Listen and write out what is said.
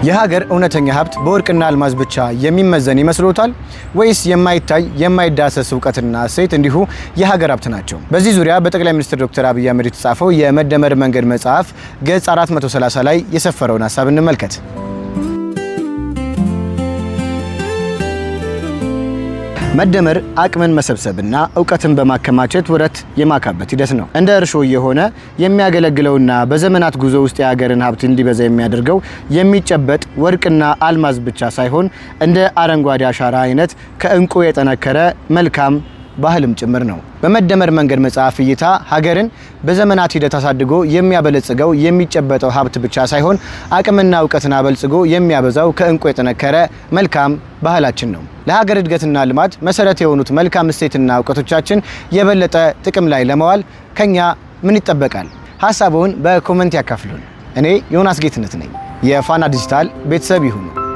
የሀገር እውነተኛ ሀብት በወርቅና አልማዝ ብቻ የሚመዘን ይመስሎታል ወይስ የማይታይ የማይዳሰስ እውቀትና እሴት እንዲሁ የሀገር ሀብት ናቸው? በዚህ ዙሪያ በጠቅላይ ሚኒስትር ዶክተር አብይ አህመድ የተጻፈው የመደመር መንገድ መጽሐፍ ገጽ 430 ላይ የሰፈረውን ሀሳብ እንመልከት። መደመር አቅምን መሰብሰብና እውቀትን በማከማቸት ወረት የማካበት ሂደት ነው። እንደ እርሾ የሆነ የሚያገለግለውና በዘመናት ጉዞ ውስጥ የሀገርን ሀብት እንዲበዛ የሚያደርገው የሚጨበጥ ወርቅና አልማዝ ብቻ ሳይሆን እንደ አረንጓዴ አሻራ አይነት ከእንቁ የጠነከረ መልካም ባህልም ጭምር ነው። በመደመር መንገድ መጽሐፍ እይታ ሀገርን በዘመናት ሂደት አሳድጎ የሚያበለጽገው የሚጨበጠው ሀብት ብቻ ሳይሆን አቅምና እውቀትን አበልጽጎ የሚያበዛው ከእንቁ የጠነከረ መልካም ባህላችን ነው። ለሀገር እድገትና ልማት መሰረት የሆኑት መልካም እሴትና እውቀቶቻችን የበለጠ ጥቅም ላይ ለማዋል ከኛ ምን ይጠበቃል? ሀሳቡን በኮሜንት ያካፍሉን። እኔ ዮናስ ጌትነት ነኝ። የፋና ዲጂታል ቤተሰብ ይሁኑ።